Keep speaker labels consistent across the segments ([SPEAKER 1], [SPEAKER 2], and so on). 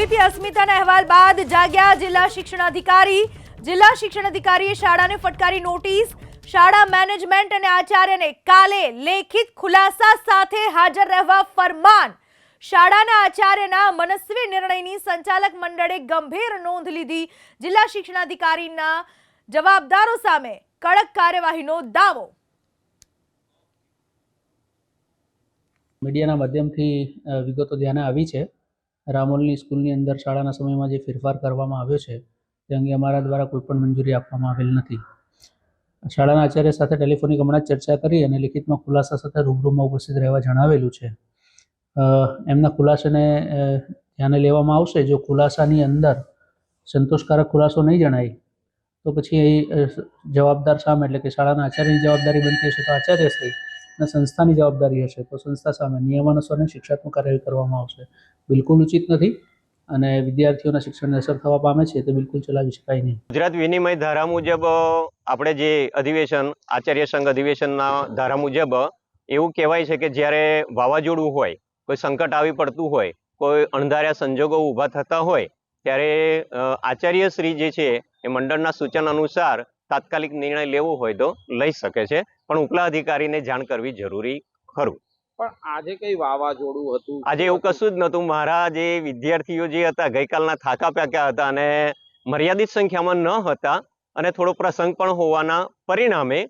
[SPEAKER 1] ABP અસ્મિતાના અહેવાલ બાદ જાગ્યા જિલ્લા શિક્ષણાધિકારી. જિલ્લા શિક્ષણાધિકારીએ શાળાને ફટકારી નોટિસ. શાળા મેનેજમેન્ટ અને આચાર્યને કાલે લેખિત ખુલાસા સાથે હાજર રહેવા ફરમાન. શાળાના આચાર્યના મનસ્વી નિર્ણયની સંચાલક મંડળે ગંભીર નોંધ લીધી. જિલ્લા શિક્ષણાધિકારીના જવાબદારો સામે કડક કાર્યવાહીનો દાવો.
[SPEAKER 2] મીડિયાના માધ્યમથી વિગતો ધ્યાને આવી છે. રામોલની સ્કૂલની અંદર શાળાના સમયમાં જે ફેરફાર કરવામાં આવ્યો છે તે અંગે અમારા દ્વારા કોઈપણ મંજૂરી આપવામાં આવેલ નથી. શાળાના આચાર્ય સાથે ટેલિફોનિક હમણાં જ ચર્ચા કરી અને લિખિતમાં ખુલાસા સાથે રૂબરૂમાં ઉપસ્થિત રહેવા જણાવેલું છે. એમના ખુલાસાને ધ્યાને લેવામાં આવશે. જો ખુલાસાની અંદર સંતોષકારક ખુલાસો નહીં જણાય તો પછી જવાબદાર સામે એટલે કે શાળાના આચાર્યની જવાબદારી બનતી હશે તો આચાર્યશ્રી અને સંસ્થાની જવાબદારી હશે તો સંસ્થા સામે નિયમાનુસાર શિક્ષાત્મક કાર્યવાહી કરવામાં આવશે. બિલકુલ ઉચિત નથી અને વિદ્યાર્થીઓના શિક્ષણને અસર થવા પામે છે તે બિલકુલ ચલાવી શકાય નહીં.
[SPEAKER 3] ગુજરાત વિનિમય ધારા મુજબ આપણે જે અધિવેશન આચાર્ય સંઘ અધિવેશનના ધારા મુજબ એવું કહેવાય છે કે જ્યારે વાવાઝોડું હોય, કોઈ સંકટ આવી પડતું હોય, કોઈ અણધાર્યા સંજોગો ઊભા થતા હોય ત્યારે આચાર્યશ્રી જે છે એ મંડળના સૂચન અનુસાર તાત્કાલિક નિર્ણય લેવો હોય તો લઈ શકે છે, પણ ઉપલા અધિકારીને જાણ કરવી જરૂરી ખરું.
[SPEAKER 4] પણ આજે કઈ વાવાઝોડું હતું?
[SPEAKER 3] આજે એવું કશું જ નહોતું. મારા જે વિદ્યાર્થીઓ જે હતા ગઈકાલના થાકા પાક્યા હતા અને મર્યાદિત સંખ્યામાં ન હતા અને થોડો પ્રસંગ પણ હોવાના પરિણામે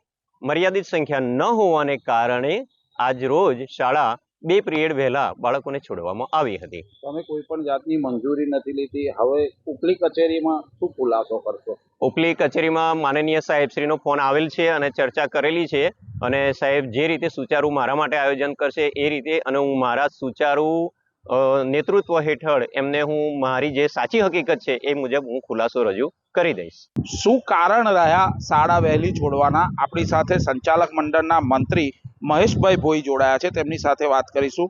[SPEAKER 3] મર્યાદિત સંખ્યા ન હોવાને કારણે આજ રોજ શાળા 2 પિરિયડ વહેલા બાળકોને છોડવામાં આવી હતી.
[SPEAKER 4] તમે કોઈ પણ જાતની મંજૂરી નથી લીધી. હવે ઉપલી કચેરીમાં શું ખુલાસો કરશો?
[SPEAKER 3] ઉપલી કચેરીમાં માનનીય સાહેબશ્રીનો ફોન આવેલ છે અને ચર્ચા કરેલી છે અને સાહેબ જે રીતે સુચારું મારા માટે આયોજન કરશે એ રીતે અને હું મારા સુચારું નેતૃત્વ હેઠળ એમને હું મારી જે સાચી હકીકત છે એ મુજબ હું ખુલાસો રજૂ કરી દઈશ.
[SPEAKER 4] શું કારણ રહ્યા શાળા વહેલી છોડવાના? આપણી સાથે સંચાલક મંડળના મંત્રી મહેશભાઈ ભોઈ જોડાયા છે, તેમની સાથે વાત કરીશું.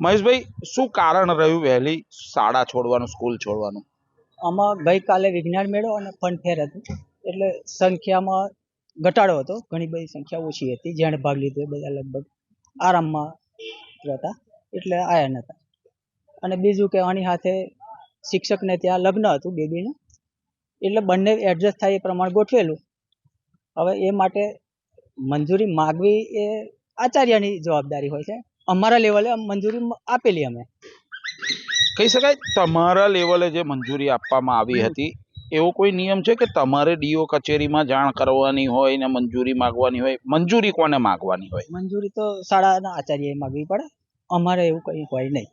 [SPEAKER 4] મહેશભાઈ, શું કારણ રહ્યું વહેલી શાળા છોડવાનું, સ્કૂલ છોડવાનું?
[SPEAKER 5] આમાં ગઈકાલે વિજ્ઞાન મેળો અને ફન ફેર હતું એટલે સંખ્યામાં ઘટાડો હતો. ઘણી બધી સંખ્યા ઓછી હતી. જેણે ભાગ લીધો એ બધા લગભગ આરામમાં હતા એટલે આયા નહોતા. અને બીજું કે આની સાથે શિક્ષકને ત્યાં લગ્ન હતું બેબીનું, એટલે બંને એડજસ્ટ થાય એ પ્રમાણે ગોઠવેલું. હવે એ માટે મંજૂરી માગવી એ આચાર્યની જવાબદારી હોય છે. અમારા લેવલે મંજૂરી આપેલી અમે.
[SPEAKER 4] કહી શકાય તમારા લેવલે જે મંજૂરી આપવામાં આવી હતી એવો કોઈ નિયમ છે કે તમારે ડીઓ કચેરીમાં જાણ કરવાની હોય ને મંજૂરી માગવાની હોય? મંજૂરી કોને માગવાની હોય?
[SPEAKER 5] મંજૂરી તો શાળાના આચાર્યએ માગવી પડે. અમારે એવું કંઈ હોય નહીં.